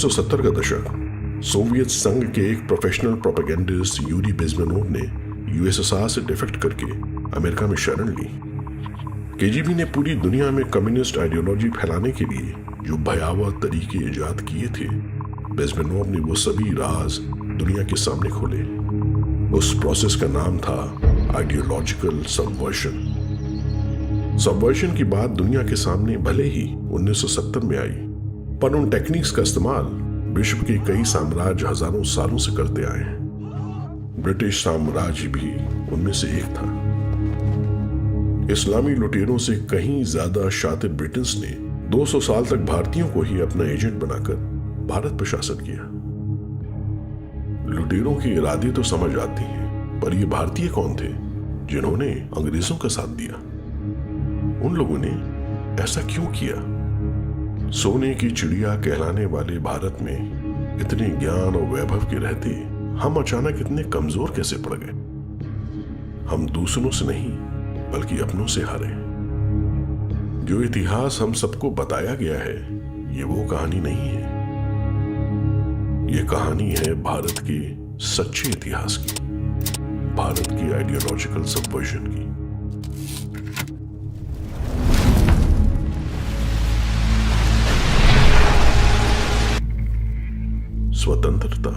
1970 का दशक। सोवियत संघ के एक प्रोफेशनल प्रोपेगेंडिस्ट यूरी बेज़मेनोव ने यूएसएसआर से डिफेक्ट करके अमेरिका में शरण ली। केजीबी ने पूरी दुनिया में कम्युनिस्ट आइडियोलॉजी फैलाने के लिए जो भयावह तरीके इजाद किए थे, बेज़मेनोव ने वो सभी राज दुनिया के सामने खोले। उस प्रोसेस का नाम था आइडियोलॉजिकल सबवर्शन। सबवर्शन की बात दुनिया के सामने भले ही 1970 में आई, पर उन टेक्निक्स का इस्तेमाल विश्व के कई साम्राज्य हजारों सालों से करते आए हैं। ब्रिटिश साम्राज्य भी उनमें से एक था। इस्लामी लुटेरों से कहीं ज्यादा शातिर ब्रिटेन्स ने 200 साल तक भारतीयों को ही अपना एजेंट बनाकर भारत पर शासन किया। लुटेरों के इरादे तो समझ आती हैं, पर ये भारतीय कौन थे जिन्होंने अंग्रेजों का साथ दिया? उन लोगों ने ऐसा क्यों किया? सोने की चिड़िया कहलाने वाले भारत में इतने ज्ञान और वैभव के रहते हम अचानक इतने कमजोर कैसे पड़ गए? हम दूसरों से नहीं बल्कि अपनों से हारे। जो इतिहास हम सबको बताया गया है, ये वो कहानी नहीं है। ये कहानी है भारत के सच्चे इतिहास की, भारत की आइडियोलॉजिकल सबवर्जन की। स्वतंत्रता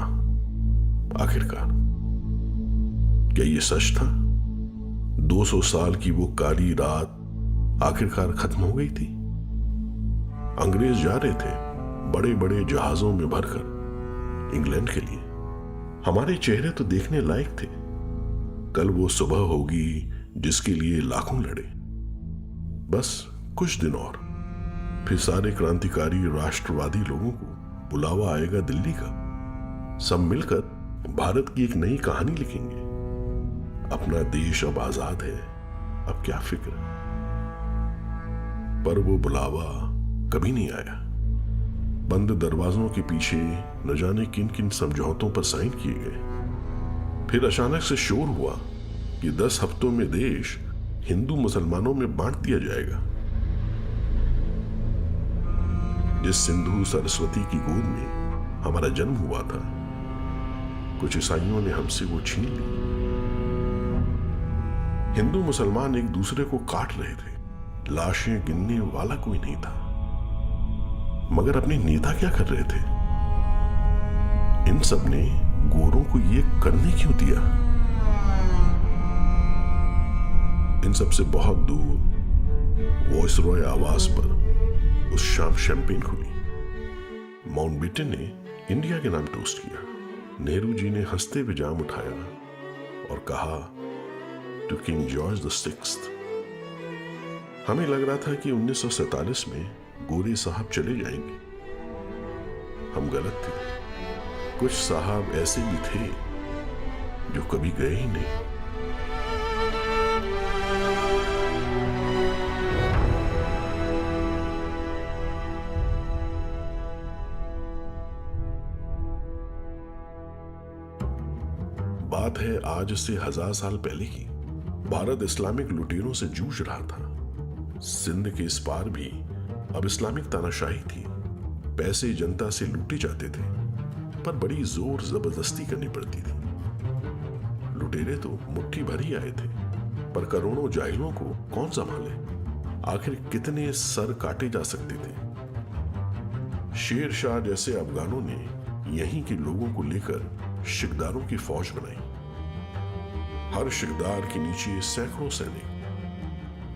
आखिरकार, क्या ये सच था? 200 साल की वो काली रात आखिरकार खत्म हो गई थी। अंग्रेज जा रहे थे बड़े बड़े जहाजों में भरकर इंग्लैंड के लिए। हमारे चेहरे तो देखने लायक थे। कल वो सुबह होगी जिसके लिए लाखों लड़े। बस कुछ दिन और, फिर सारे क्रांतिकारी राष्ट्रवादी लोगों को बुलावा आएगा दिल्ली का। सब मिलकर भारत की एक नई कहानी लिखेंगे। अपना देश अब आजाद है, अब क्या फिक्र। पर वो बुलावा कभी नहीं आया। बंद दरवाजों के पीछे न जाने किन किन समझौतों पर साइन किए गए। फिर अचानक से शोर हुआ कि 10 हफ्तों में देश हिंदू मुसलमानों में बांट दिया जाएगा। जिस सिंधु सरस्वती की गोद में हमारा जन्म हुआ था, कुछ ईसाइयों ने हमसे वो छीन ली। हिंदू मुसलमान एक दूसरे को काट रहे थे। लाशें गिनने वाला कोई नहीं था। मगर अपने नेता क्या कर रहे थे? इन सब ने गोरों को ये करने क्यों दिया? इन सब से बहुत दूर वॉइसरॉय आवास पर उस शाम शैंपेन खुली। माउंटबेटन ने इंडिया के नाम टोस्ट किया। नेहरू जी ने हंसते हुए जाम उठाया और कहा, to King George the sixth. हमें लग रहा था कि 1947 में गोरे साहब चले जाएंगे। हम गलत थे। कुछ साहब ऐसे भी थे जो कभी गए ही नहीं। बात है आज से 1000 साल पहले की। भारत इस्लामिक लुटेरों से जूझ रहा था। सिंध के इस पार भी अब इस्लामिक तानाशाही थी। पैसे जनता से लूटे जाते थे, पर बड़ी जोर जबरदस्ती करनी पड़ती थी। लुटेरे तो मुट्ठी भर ही आए थे, पर करोड़ों जाहिलों को कौन संभाले? आखिर कितने सर काटे जा सकते थे? शेर शाह जैसे अफगानों ने यहीं के लोगों को लेकर शिकदारों की फौज बनाई। हर शिकदार के नीचे सैकड़ों सैनिक।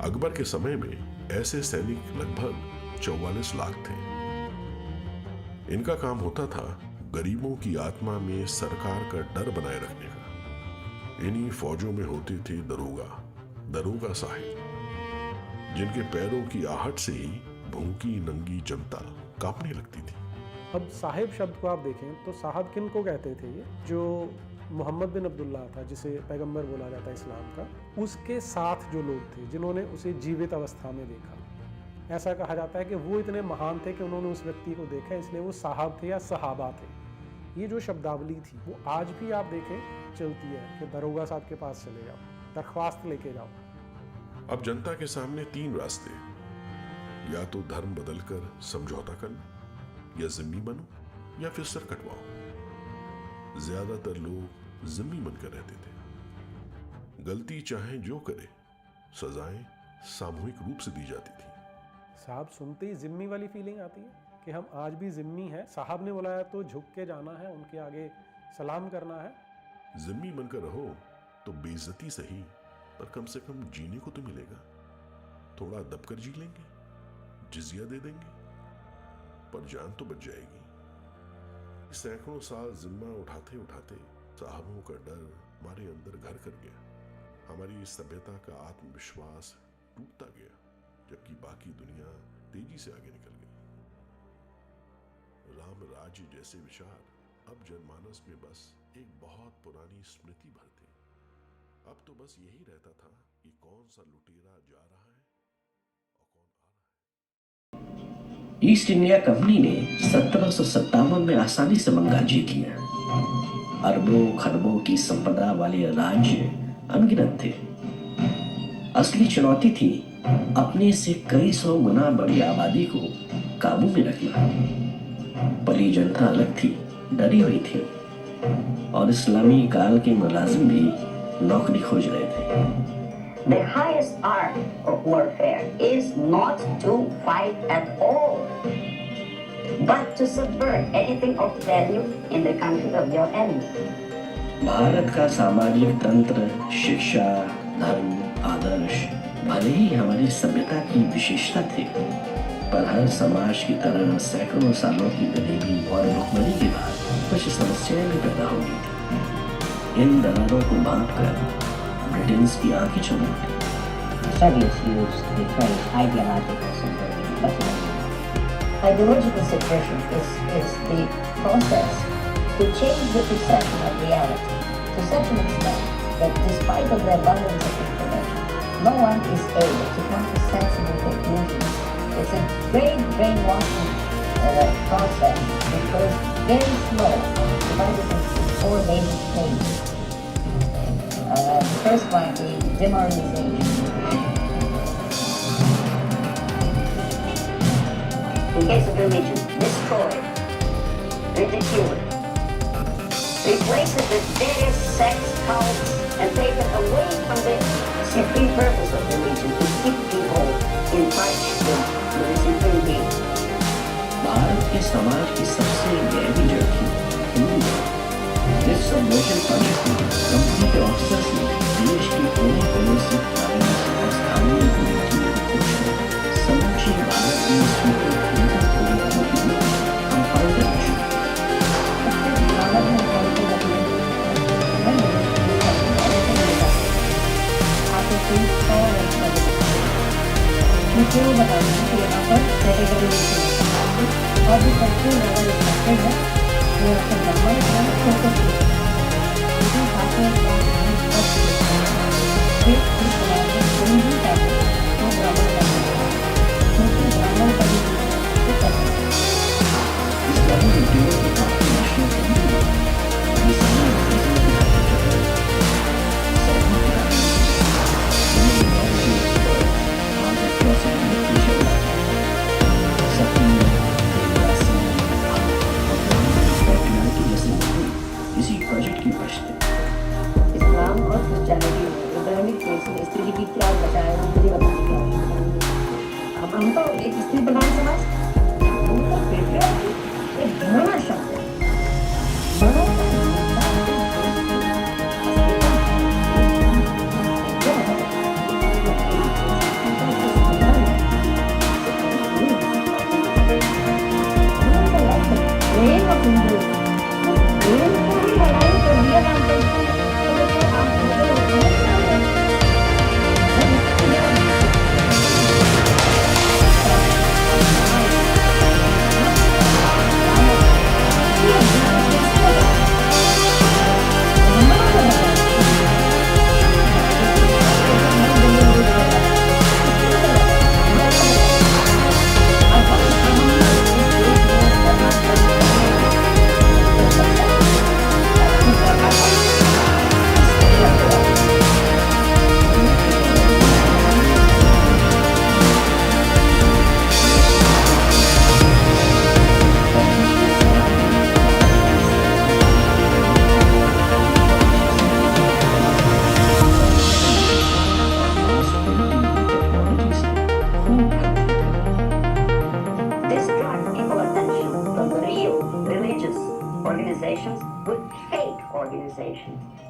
अकबर के समय में ऐसे सैनिक लगभग 44 लाख थे। इनका काम होता था गरीबों की आत्मा में सरकार का डर बनाए रखने का। इन्हीं फौजों में होते थे दरोगा साहिब, जिनके पैरों की आहट से ही भूखी नंगी जनता कांपने लगती थी। अब साहिब शब्द को आप देखें तो साहब किन को कहते थे? ये जो मोहम्मद बिन अब्दुल्ला था, जिसे पैगंबर बोला जाता है इस्लाम का, उसके साथ जो लोग थे जिन्होंने उसे जीवित अवस्था में देखा। ऐसा कहा जाता है कि वो इतने महान थे कि उन्होंने उस व्यक्ति को देखा, इसलिए वो साहब थे या सहाबा थे। ये जो शब्दावली थी वो आज भी आप देखें चलती है कि दरोगा साहब के पास चले जाओ, दरख्वास्त लेके जाओ। अब जनता के सामने 3 रास्ते, या तो धर्म बदलकर समझौता कर लो, या जिम्मी बनो, या फिर सर कटवाओ। ज्यादातर लोग जिम्मी बनकर रहते थे। गलती चाहे जो करे, सजाएं सामूहिक रूप से दी जाती थी। साहब सुनते ही जिम्मी वाली फीलिंग आती है कि हम आज भी जिम्मी हैं, साहब ने बुलाया तो झुक के जाना है, उनके आगे सलाम करना है। जिम्मी बनकर रहो तो बेइज्जती सही, पर कम से कम जीने को तो मिलेगा। थोड़ा दबकर जी लेंगे, जिजिया दे देंगे, पर जान तो बच जाएगी। सैकड़ों साल जिम्मा उठाते उठाते साहबों का डर हमारे अंदर घर कर गया। हमारी सभ्यता का आत्मविश्वास टूटता गया, जबकि बाकी दुनिया तेजी से आगे निकल गई। राम राज्य जैसे विचार अब जनमानस में बस एक बहुत पुरानी स्मृति भर थे। अब तो बस यही रहता था कि कौन सा लुटेरा जा रहा है और कौन आ रहा है। ईस्ट इंडिया कंपनी ने 1757 में आसानी से बंगाल जीत लिया। अरबों खरबों की संपदा वाले राज्य अनगिनत थे। असली चुनौती थी अपने से कई सौ गुना बड़ी आबादी को काबू में रखना। पली जनता अलग थी, डरी हुई थी, और इस्लामी काल के मुलाजिम भी नौकरी खोज रहे थे। The highest art of warfare is not to fight at all, but to subvert anything of value in the country of your enemy. Bharat का सामाजिक तंत्र, शिक्षा, धर्म, आदर्श भले ही हमारी सभ्यता की विशेषता थे, पर हर समाज की तरह सैकड़ों सालों की गरीबी और भुखमरी के बाद कुछ समस्याएं भी पैदा हो गई थी। इन दरारों को भांपकर ब्रिटेन्स की आंखें चुन ली। Soviets used the phrase ideological subversion, but ideological subversion is the process to change the perception of reality to such an extent that despite of the abundance of information, no one is able to come to sensible conclusions. It's a great brainwashing process which goes very slow, divided into four basic stages. The first one being demoralization. In case of religion, destroyed, ridiculed, replace it with various sects, cults, and take it away from the supreme purpose of religion, to keep people in touch with the supreme being. Bharat के समाज की सबसे गहरी जड़ थी हिंदू। इस subversion project में company के ऑफिसर्स ने देश के कोने कोने से स्थानीय कमेटी कुछ समूचे भारत में स्वीकृत हिंदू प्रोजेक्टों की कंपाइल करना शुरू मुझे ये बताना है कि यहाँ पर कैटेगरी और भी कंट्री लेवल स्ट्रक्चर है, जो यहाँ पर नंबर है फोकस लेकिन खाते कोई भी चाहते तो ब्राह्मण करना क्योंकि ब्राह्मण का भी करना इसी प्रोजेक्ट की पश्चिम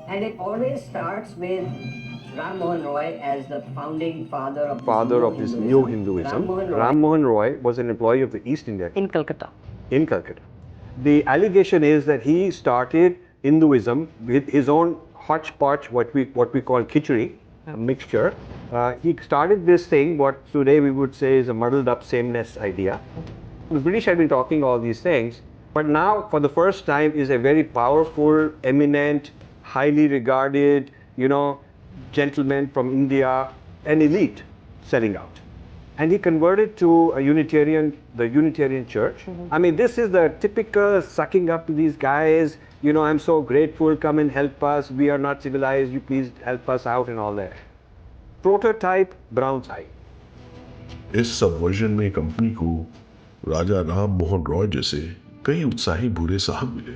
And it always starts with Ram Mohan Roy as the founding father of this new Hinduism. Ram Mohan Roy was an employee of the East India in Calcutta. in Calcutta. The allegation is that he started Hinduism with his own hodgepodge, what we call khichdi, a mixture. He started this thing, what today we would say is a muddled up sameness idea. The British had been talking all these things, but now for the first time is a very powerful, eminent, highly regarded, gentleman from India, an elite setting out. And he converted to the Unitarian Church. I mean, this is the typical sucking up to these guys, I'm so grateful, come and help us, we are not civilized, you please help us out and all that. Prototype brown tie. इस subversion में company को राजा राम मोहन रॉय जैसे कई उत्साही बूढ़े साहब मिले,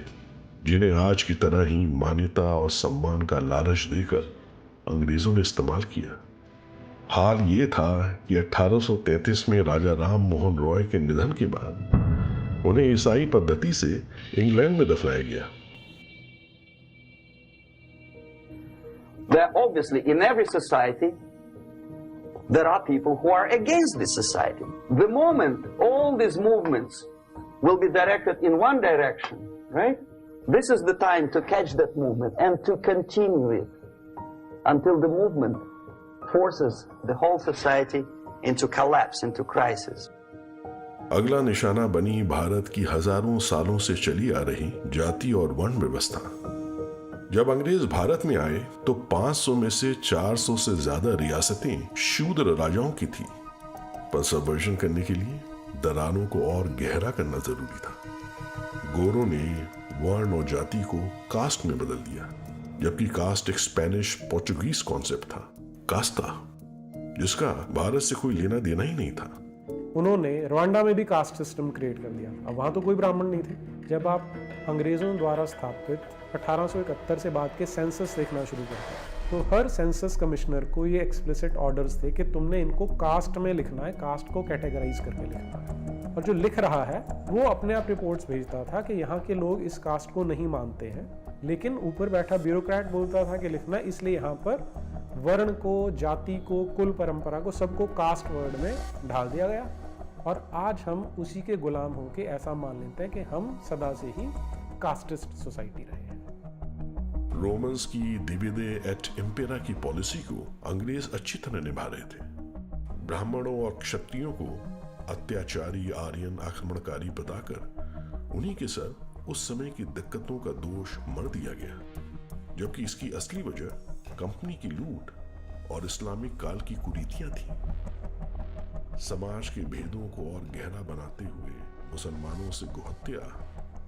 जिन्हें आज की तरह ही मान्यता और सम्मान का लालच देकर अंग्रेजों ने इस्तेमाल किया। हाल ये था कि 1833 में राजा राम मोहन रॉय के निधन के बाद उन्हें ईसाई पद्धति से इंग्लैंड में दफनाया गया। There obviously in every society there are people who are against this society. The moment all these movements will be directed in one direction, right? This is the time to catch that movement and to continue it until the movement forces the whole society into collapse, into crisis. अगला निशाना बनी भारत की हजारों सालों से चली आ रही जाति और वर्ण व्यवस्था। जब अंग्रेज भारत में आए तो 500 में से 400 से ज्यादा रियासतें शूद्र राजाओं की थी, पर सबवर्जन करने के लिए दरारों को और गहरा करना जरूरी था। गोरों ने वर्ण और जाति को कास्ट में बदल दिया, जबकि कास्ट एक स्पेनिश पोर्चुगीज कॉन्सेप्ट था, कास्ता, जिसका भारत से कोई लेना देना ही नहीं था। उन्होंने रवांडा में भी कास्ट सिस्टम क्रिएट कर दिया। अब वहाँ तो कोई ब्राह्मण नहीं थे। जब आप अंग्रेज़ों द्वारा स्थापित 1871 से बाद के सेंसस देखना शुरू करते हैं तो हर सेंसस कमिश्नर को ये एक्सप्लिसिट ऑर्डर्स थे कि तुमने इनको कास्ट में लिखना है, कास्ट को कैटेगराइज करके लिखना है। और जो लिख रहा है वो अपने आप रिपोर्ट्स भेजता था कि यहाँ के लोग इस कास्ट को नहीं मानते हैं, लेकिन ऊपर बैठा ब्यूरोक्रेट बोलता था कि लिखना, इसलिए यहाँ पर वर्ण को, जाति को, कुल परंपरा को, सबको कास्ट वर्ड में ढाल दिया गया। और आज हम उसी के गुलाम होके ऐसा मान लेते हैं कि हम सदा से ही कास्टिस्ट सोसाइटी रहे हैं। रोमन्स की डिविडे एट इम्पेरा की पॉलिसी को अंग्रेज अच्छी तरह निभा रहे थे। ब्राह्मणों और क्षत्रियों को अत्याचारी आर्यन आक्रमणकारी बताकर उन्हीं के सर उस समय की दिक्कतों का दोष मढ़ दिया गया, जबकि इसकी असली वजह कंपनी की लूट और इस्लामिक काल की कुरीतियां थी। समाज के भेदों को और गहरा बनाते हुए मुसलमानों से गोहत्या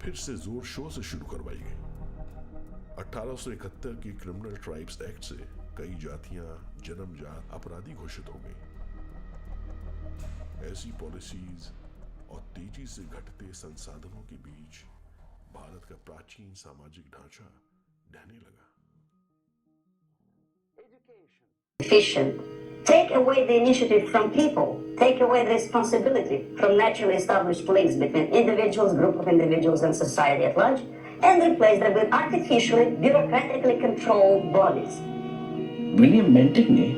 फिर से जोर शोर से शुरू करवाई गई। 1871 के क्रिमिनल ट्राइब्स एक्ट से कई जातियां जन्मजात अपराधी घोषित हो गई। ऐसी पॉलिसीज और तेजी से घटते संसाधनों के बीच भारत का प्राचीन सामाजिक ढांचा ढहने लगा। Efficient. Take away the initiative from people. Take away the responsibility from naturally established links between individuals, group of individuals, and society at large, and replace them with artificially, bureaucratically controlled bodies. William Bentinck ने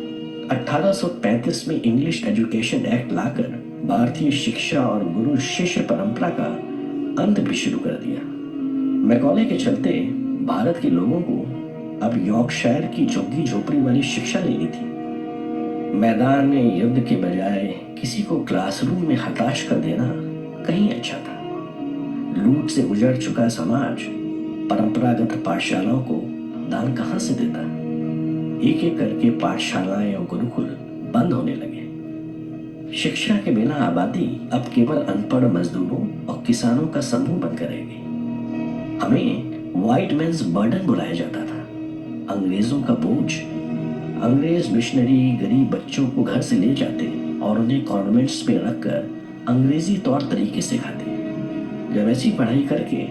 1835 में English education act लाकर भारतीय शिक्षा और गुरु शिष्य परंपरा का अंत भी शुरू कर दिया। मैकॉले के चलते भारत के लोगों को अब यॉर्कशायर की झुग्गी झोपड़ी वाली शिक्षा लेनी थी। मैदान में युद्ध के बजाय किसी को क्लासरूम में हताश कर देना कहीं अच्छा था। लूट से उजड़ चुका समाज परंपरागत पाठशालाओं को दान कहां से देता? एक एक करके पाठशालाएं और गुरुकुल बंद होने लगे। शिक्षा के बिना आबादी अब केवल अनपढ़ मजदूरों और किसानों का समूह बनकर रह गई। हमें व्हाइट मैन्स बर्डन बुलाया जाता था, अंग्रेजों का बोझ। अंग्रेज मिशनरी गरीब बच्चों को घर से ले जाते और उन्हें कॉन्वेंट्स में रखकर अंग्रेजी तौर तरीके सिखाते। जब ऐसी पढ़ाई करके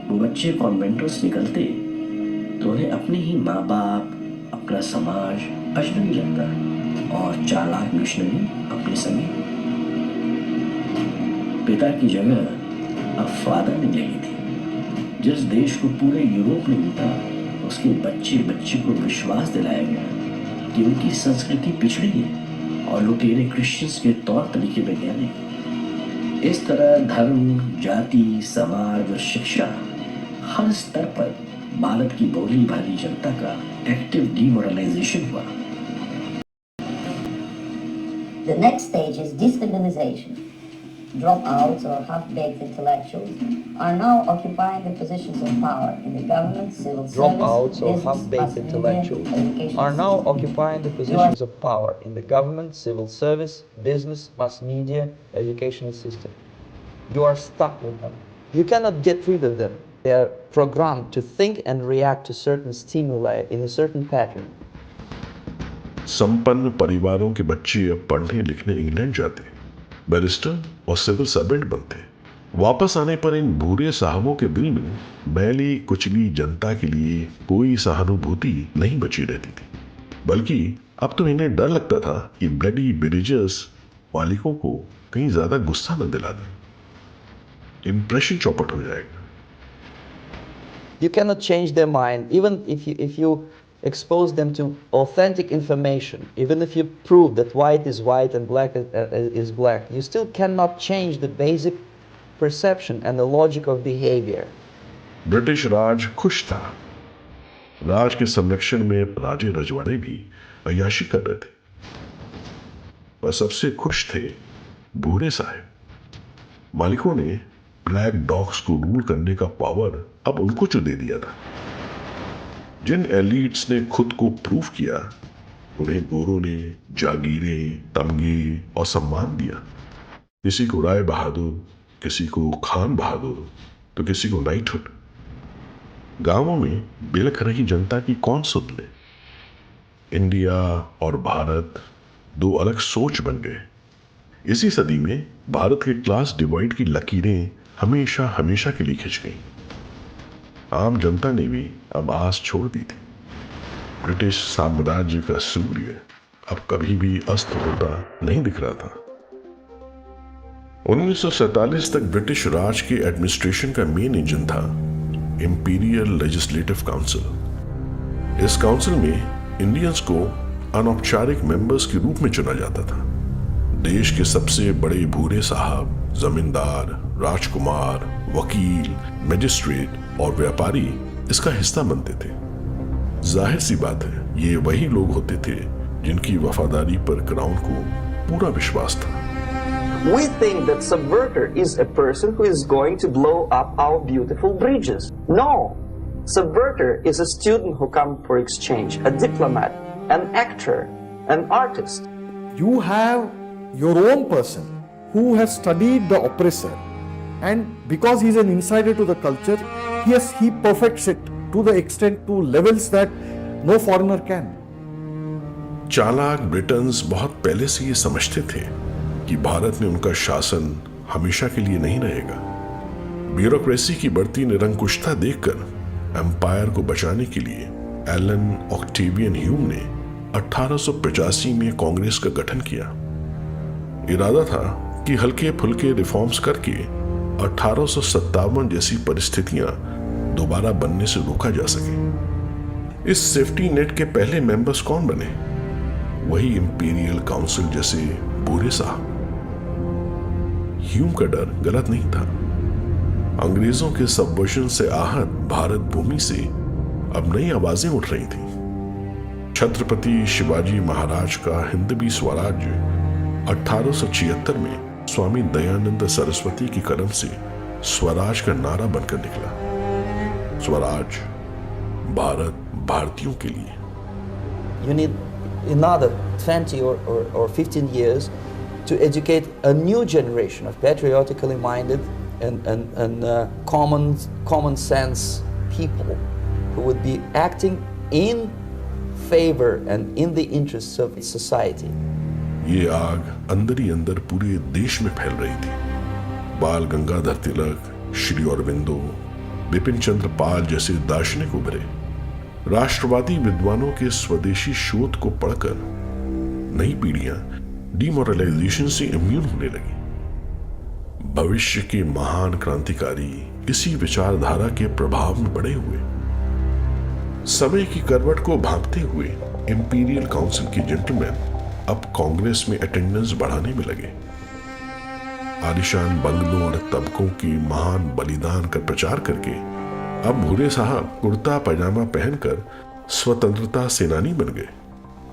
वो बच्चे कॉन्वेंटों से निकलते तो उन्हें अपने ही माँ बाप, अपना समाज अजनबी लगता और चालाक मिशनरी अपने संगी। पिता की जगह अब फादर ने ले ली थी। जिस देश को पूरे यूरोप ने लूटा उसके बच्चे बच्चे को विश्वास दिलाया गया कि उनकी संस्कृति पिछड़ी है और लुटेरे क्रिश्चियंस के तौर तरीके वैज्ञानिक। इस तरह धर्म, जाति, समाज और शिक्षा हर स्तर पर भारत की भोली भाली जनता का एक्टिव डिमोरलाइजेशन हुआ। The next stage is destabilization. Dropouts or half-baked intellectuals are now occupying the positions of power in the government, civil service, Dropouts or business, half-baked mass media, intellectuals education are now system. occupying the positions of power in the government, civil service, business, mass media, educational system. You are stuck with them. You cannot get rid of them. They are programmed to think and react to certain stimuli in a certain pattern. संपन्न परिवारों के बच्चे अब पढ़ने लिखने England जाते, barrister और civil servant बनते। वापस आने पर इन बूढ़े साहबों के दिल में मैली कुचली जनता के लिए कोई सहानुभूति नहीं बची रहती थी, बल्कि अब तो इन्हें डर लगता था कि ब्लडी विलेजर्स मालिकों को कहीं ज्यादा गुस्सा न दिला दें, इम्प्रेशन चौपट हो जाएगा। You cannot change their mind, even if you expose them to authentic information, even if you prove that white is white and black is black, you still cannot change the basic perception and the logic of behavior. British Raj खुश था। राज के संरक्षण में राजे रजवाड़े भी अय्याशी कर रहे थे, पर सबसे खुश थे बूढ़े साहब। मालिकों ने ब्लैक डॉग्स को रूल करने का पावर अब उनको जो दे दिया था। जिन एलिट्स ने खुद को प्रूव किया, उन्हें गोरों ने जागीरें, तमगे और सम्मान दिया। किसी को राय बहादुर, किसी को खान बहादुर, तो किसी को नाइटहुड। गांवों में बिलख रही जनता की कौन सुन ले। इंडिया और भारत दो अलग सोच बन गए। इसी सदी में भारत के क्लास डिवाइड की लकीरें हमेशा हमेशा के लिए खिंच गईं। आम जनता ने भी अब आस छोड़ दी थी। ब्रिटिश साम्राज्य का सूर्य अब कभी भी अस्त होता नहीं दिख रहा था। 1947 तक ब्रिटिश राज के एडमिनिस्ट्रेशन का मेन इंजन था इंपीरियल लेजिस्लेटिव काउंसिल। इस काउंसिल में इंडियंस को अनौपचारिक मेंबर्स के रूप में चुना जाता था। देश के सबसे बड़े बूढ़े साहब, जमींदार, राजकुमार, वकील, मजिस्ट्रेट और व्यापारी इसका हिस्सा बनते थे। जाहिर सी बात है, ये वही लोग होते थे जिनकी वफादारी पर क्राउन को पूरा विश्वास था। We think that subverter is a person who is going to blow up our beautiful bridges. No! Subverter is a student who comes for exchange, a diplomat, an actor, an artist. You have your own person who has studied the oppressor, and because he is an insider to the culture, he perfects it to the extent, to levels that no foreigner can. चालाक Britain's बहुत पहले से ये समझते थे कि भारत में उनका शासन हमेशा के लिए नहीं रहेगा। ब्यूरोक्रेसी की बढ़ती निरंकुशता देखकर एम्पायर को बचाने के लिए एलन ऑक्टेवियन ह्यूम ने 1885 में कांग्रेस का गठन किया। इरादा था कि हल्के फुल्के रिफॉर्म्स करके 1857 जैसी परिस्थितियां दोबारा बनने से रोका जा सके। इस सेफ्टी नेट के पहले मेंबर्स कौन बने? वही इंपीरियल काउंसिल जैसे बूढ़े साहब। ह्यूम का डर गलत नहीं था। अंग्रेजों के सबवर्जन से आहत भारत भूमि से अब नई आवाजें उठ रही थीं। छत्रपति शिवाजी महाराज का हिंदवी स्वराज्य 1876 में स्वामी दयानंद सरस्वती की कलम से स्वराज का नारा बनकर निकला। स्वराज भारत भारतीयों के लिए। You need another 20 or 15 years to educate a new generation of patriotically minded and common sense people who would be acting in favor and in the interests of society. ये आग अंदर ही अंदर पूरे देश में फैल रही थी। बाल गंगाधर तिलक, श्री अरविंदो, बिपिन चंद्र पाल जैसे दार्शनिक उभरे। राष्ट्रवादी विद्वानों के स्वदेशी शोध को पढ़कर नई पीढ़ियां डिमोरलाइजेशन से इम्यून होने लगी। भविष्य के महान क्रांतिकारी इसी विचारधारा के प्रभाव में बड़े हुए। समय की करवट को भांपते हुए इंपीरियल काउंसिल के जेंटलमैन अब कांग्रेस में अटेंडेंस बढ़ाने में लगे। आलिशान बंगलों और तबकों की महान बलिदान का प्रचार करके अब भूरे साहब कुर्ता पैजामा पहनकर स्वतंत्रता सेनानी बन गए।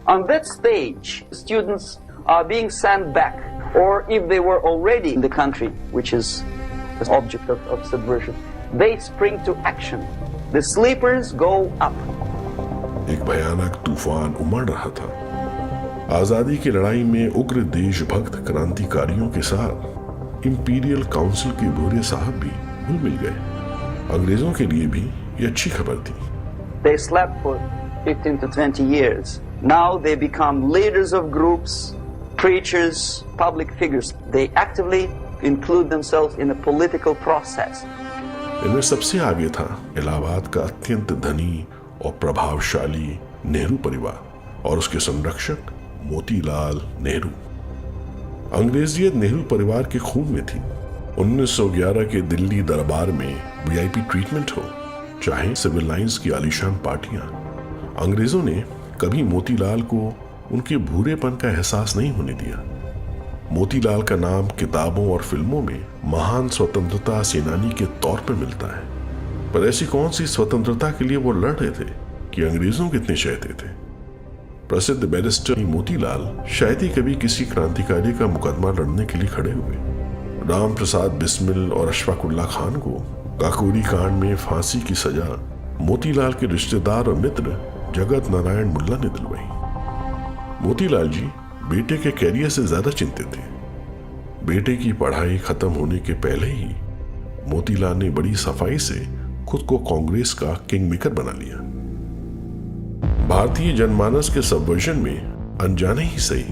On that stage, students are being sent back, or if they were already in the country, which is the object of subversion, they spring to action. The sleepers go up. एक भयानक तूफान उमड़ रहा था। आजादी की लड़ाई में उग्र देशभक्त क्रांतिकारियों के साथ इंपीरियल काउंसिल के भूरे साहब भी घुल मिल गए। अंग्रेजों के लिए भी ये अच्छी खबर थी। They slept for 15 to 20 years. Now they become leaders of groups, preachers, public figures. They actively include themselves in the political process. इनमें सबसे आगे था इलाहाबाद का अत्यंत धनी और प्रभावशाली नेहरू परिवार और उसके संरक्षक मोतीलाल नेहरू। अंग्रेजियत नेहरू परिवार के खून में थी। 1911 के दिल्ली दरबार में वीआईपी ट्रीटमेंट हो, चाहे सिविल लाइंस की आलीशान पार्टियां, अंग्रेजों ने कभी मोतीलाल को उनके भूरेपन का एहसास नहीं होने दिया। मोतीलाल का नाम किताबों और फिल्मों में महान स्वतंत्रता सेनानी के तौर पर मिलता है, पर ऐसी कौन सी स्वतंत्रता के लिए वो लड़ रहे थे कि अंग्रेजों कितने चाहते थे। प्रसिद्ध बैरिस्टर मोतीलाल शायद ही कभी किसी क्रांतिकारी का मुकदमा लड़ने के लिए खड़े हुए। राम प्रसाद बिस्मिल और अशफाकुल्ला खान को काकोरी कांड में फांसी की सजा मोतीलाल के रिश्तेदार और मित्र जगत नारायण मुल्ला ने दिलवाई। मोतीलाल जी बेटे के कैरियर से ज्यादा चिंतित थे। बेटे की पढ़ाई खत्म होने के पहले ही मोतीलाल ने बड़ी सफाई से खुद को कांग्रेस का किंग मेकर बना लिया। भारतीय जनमानस के सबवर्जन में अनजाने ही सही,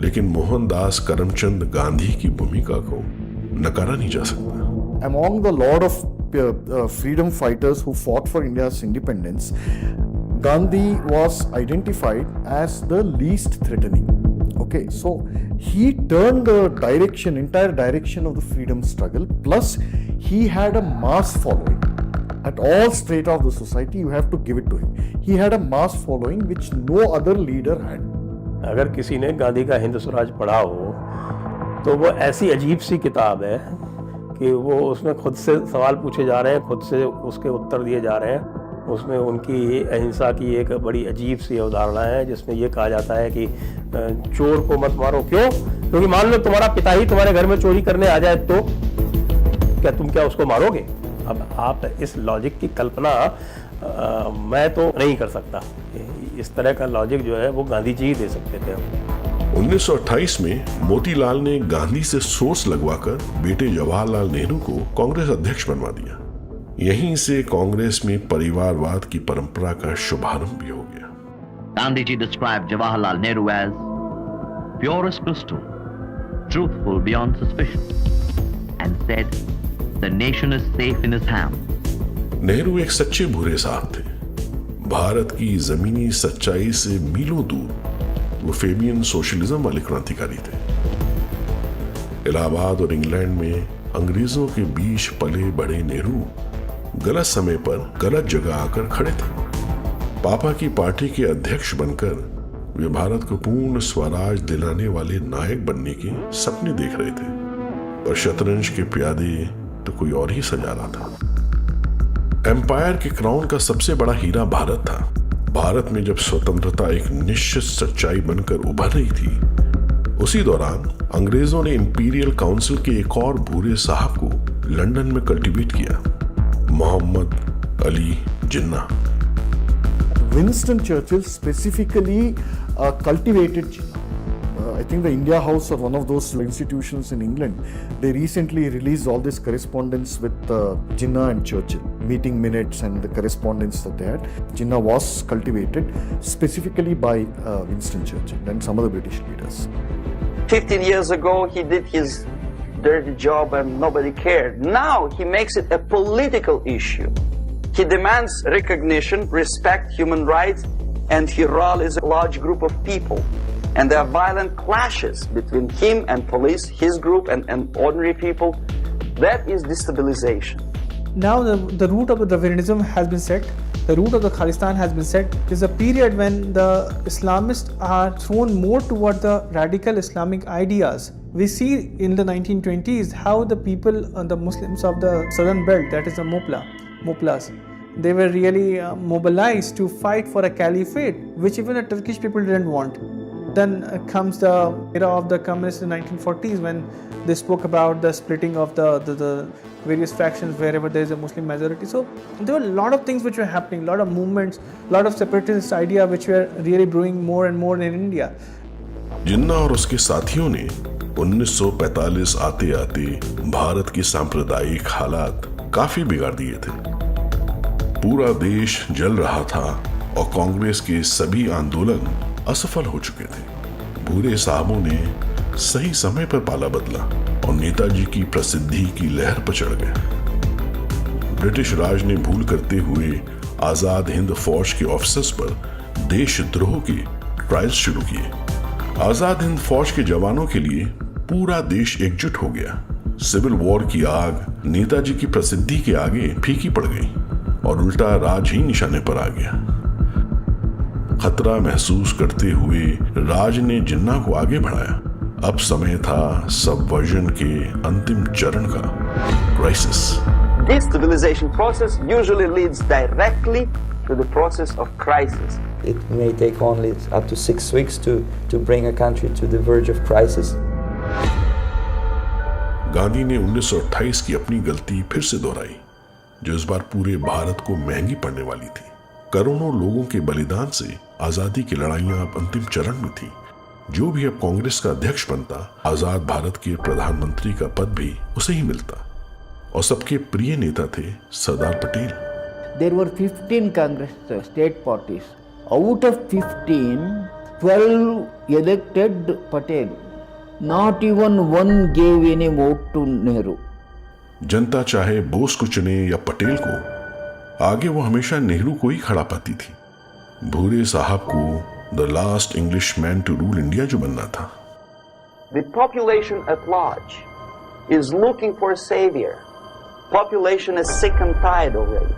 लेकिन मोहनदास करमचंद गांधी की भूमिका को नकारा नहीं जा सकता। Among the lot of freedom fighters who fought for India's independence, Gandhi was identified as the least threatening. Okay, so he turned the entire direction of the freedom struggle. Plus, he had a mass following. At all strata of the society, you have to give it to him. He had a mass following which no other leader had. अगर किसी ने गांधी का हिंद स्वराज पढ़ा हो तो वो ऐसी अजीब सी किताब है कि वो उसमें खुद से सवाल पूछे जा रहे हैं, खुद से उसके उत्तर दिए जा रहे हैं। उसमें उनकी अहिंसा की एक बड़ी अजीब सी अवधारणा है जिसमें ये कहा जाता है कि चोर को मत मारो। क्यों? क्योंकि मान लो तुम्हारा पिता ही तुम्हारे घर में चोरी करने आ जाए तो क्या उसको मारोगे? अब आप इस लॉजिक की कल्पना मैं तो नहीं कर सकता। इस तरह का लॉजिक जो है वो गांधी जी ही दे सकते थे। 1928 में मोतीलाल ने गांधी से सोर्स लगवाकर बेटे जवाहरलाल नेहरू को कांग्रेस अध्यक्ष बनवा दिया। यहीं से कांग्रेस में परिवारवाद की परंपरा का शुभारंभ भी हो गया। Gandhi ji described Jawaharlal Nehru as pure as crystal, truthful beyond suspicion, and said, "The nation is safe in his hands." Nehru एक सच्चे भूरे साहब थे। भारत की जमीनी सच्चाई से मीलों दूर वो फेबियन सोशलिज्म वाले क्रांतिकारी थे। इलाहाबाद और इंग्लैंड में अंग्रेजों के बीच पले बड़े नेहरू गलत समय पर गलत जगह आकर खड़े थे। पापा की पार्टी के अध्यक्ष बनकर वे भारत को पूर्ण स्वराज दिलाने वाले नायक बनने के सपने देख रहे थे, पर शतरंज के प्यादे तो कोई और ही सजा रहा था। एम्पायर के क्राउन का सबसे बड़ा हीरा भारत था। भारत में जब स्वतंत्रता एक निश्चित सच्चाई बनकर उभर रही थी, उसी दौरान अंग्रेजों ने इंपीरियल काउंसिल के एक और भूरे साहब को लंदन में कल्टीवेट किया, Mohammad Ali Jinnah. Winston Churchill specifically cultivated Jinnah. I think the India House or one of those institutions in England, they recently released all this correspondence with Jinnah and Churchill, meeting minutes and the correspondence that they had. Jinnah was cultivated specifically by Winston Churchill and some other British leaders. 15 years ago, he did his dirty job and nobody cared. Now he makes it a political issue. He demands recognition, respect, human rights, and he rallies a large group of people. And there are violent clashes between him and police, his group and ordinary people. That is destabilization. Now the root of the Darwinism has been set. the root of the Khalistan has been set, is a period when the Islamists are thrown more toward the radical Islamic ideas. We see in the 1920s how the people, the Muslims of the southern belt, that is the Muplahs, they were really mobilized to fight for a caliphate, which even the Turkish people didn't want. Then comes the era of the communists in the 1940s, when they spoke about the splitting of the various fractions wherever there is a Muslim majority. So there were a lot of things which were happening, a lot of movements, a lot of separatist idea which were really brewing more and more in India. जिन्ना और उसके साथियों ने 1945 आते आते भारत की सांप्रदायिक हालात काफी बिगाड़ दिए थे। पूरा देश जल रहा था और कांग्रेस के सभी आंदोलन असफल हो चुके थे। भूरे साहबों ने सही समय पर पाला बदला और नेताजी की प्रसिद्धि की लहर पर चढ़ गए। ब्रिटिश राज ने भूल करते हुए आजाद हिंद फौज के ऑफिसर्स पर देशद्रोह के ट्रायल्स शुरू किए। आजाद हिंद फौज के जवानों के लिए पूरा देश एकजुट हो गया। सिविल वॉर की आग नेताजी की प्रसिद्धि के आगे फीकी पड़ गई और उल्टा राज ही निशाने पर आ गया। खतरा महसूस करते हुए राज ने जिन्ना को आगे बढ़ाया। अब समय था सबवर्जन के अंतिम चरण का, crisis. Destabilization process usually leads directly to the process of crisis. It may take only up to 6 weeks to bring a country to the verge of crisis. Gandhi ने 1928 की अपनी गलती फिर से दोहराई, जो इस बार पूरे भारत को महंगी पड़ने वाली थी। करोड़ों लोगों के बलिदान से आजादी की लड़ाइयां अब अंतिम चरण में थी। जो भी अब कांग्रेस का अध्यक्ष बनता, आजाद भारत के प्रधानमंत्री का पद भी उसे ही मिलता। और सबके प्रिय नेता थे Sardar Patel. There were 15 Congress state parties. Out of 15, 12 elected Patel. Not even one gave any vote to Nehru. जनता चाहे बोस को चुने या पटेल को, आगे वो हमेशा नेहरू को ही खड़ा पाती थी। भूरे साहब को the last English man to rule India जो बनना था। The population at large is looking for a savior. Population is sick and tired already.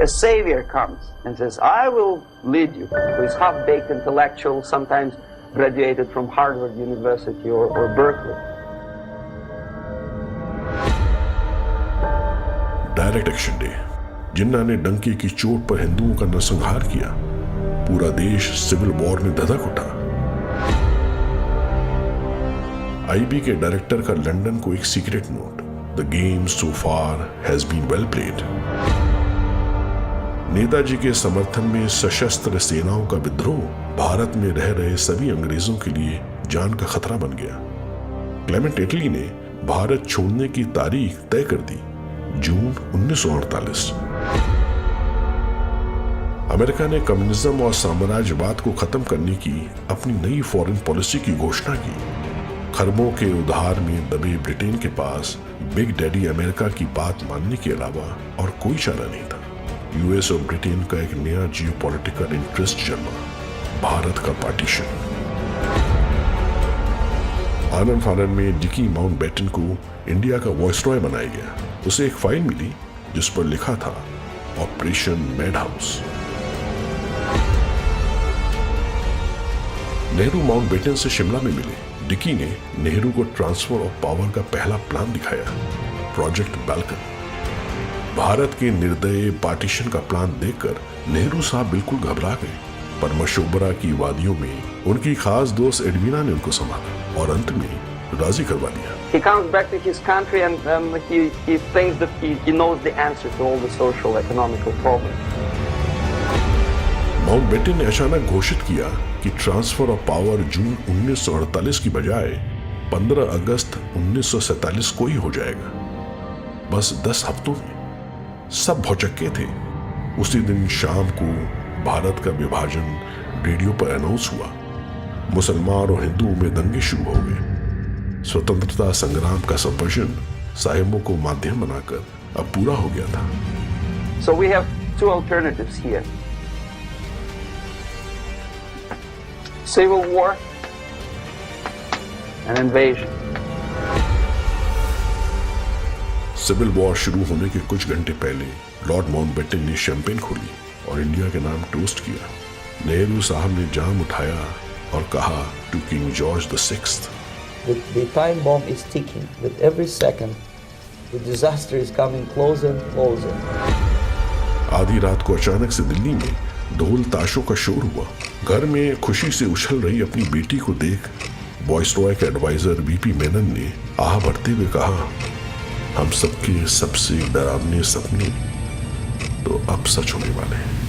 A savior comes and says, I will lead you. Who is half-baked intellectual, sometimes graduated from Harvard University or Berkeley. Direct action day, Jinnah ने डंके की चोट पर हिंदुओं का नरसंहार किया। पूरा देश सिविल वॉर में धधक उठा। आईबी के डायरेक्टर का लंदन को एक secret note, the game so far has been well played. Netaji के समर्थन में सशस्त्र सेनाओं का विद्रोह भारत में रह रहे सभी अंग्रेजों के लिए जान का खतरा बन गया। क्लेमेंट एटली ने भारत छोड़ने की तारीख तय कर दी, जून 1948। अमेरिका ने कम्युनिज्म और साम्राज्यवाद को खत्म करने की अपनी नई फॉरेन पॉलिसी की घोषणा की। खरबों के उधार में दबे ब्रिटेन के पास बिग डैडी अमेरिका की बात मानने के अलावा और कोई चारा नहीं था। यूएस और ब्रिटेन का एक नया जियोपॉलिटिकल इंटरेस्ट जन्मा, भारत का पार्टीशन। आनंद फानन में डिकी माउंटबेटन को इंडिया का वॉइसरॉय बनाया गया। उसे एक फाइल मिली जिस पर लिखा था operation mad house. Nehru Mountbatten से शिमला में मिले। डिकी ने नेहरू को ट्रांसफर ऑफ पावर का पहला प्लान दिखाया, प्रोजेक्ट बाल्कन। भारत के निर्दयी पार्टीशन का प्लान देखकर नेहरू साहब बिल्कुल घबरा गए, पर मशोबरा की वादियों में उनकी खास दोस्त एडवीना ने उनको संभाला और अंत में राजी करवा दिया। He comes back to his country and he thinks that he knows the answer to all the social economical problems. Mountbatten ने अचानक घोषित किया कि ट्रांसफर ऑफ पावर जून 1948 की बजाय 15 अगस्त 1947 को ही हो जाएगा। बस 10 हफ्तों में सब भौचक्के थे। उसी दिन शाम को भारत का विभाजन रेडियो पर अनाउंस हुआ। मुसलमान और हिंदुओं में दंगे शुरू हो गए। स्वतंत्रता संग्राम का सबवर्जन साहिबों को माध्यम बनाकर अब पूरा हो गया था। So we have two alternatives here. Civil war and invasion. Civil war शुरू होने के कुछ घंटे पहले लॉर्ड माउंटबेटन ने शैंपेन खोली और इंडिया के नाम टोस्ट किया। नेहरू साहब ने जाम उठाया और कहा to King George VI, The time bomb is ticking. With every second, the disaster is coming closer and closer. आधी रात को अचानक से दिल्ली में ढोल ताशों का शोर हुआ। घर में खुशी से उछल रही अपनी बेटी को देख वायसरॉय के एडवाइजर VP मेनन ने आह भरते हुए कहा, हम सबके सबसे डरावने सपने तो अब सच होने वाले हैं।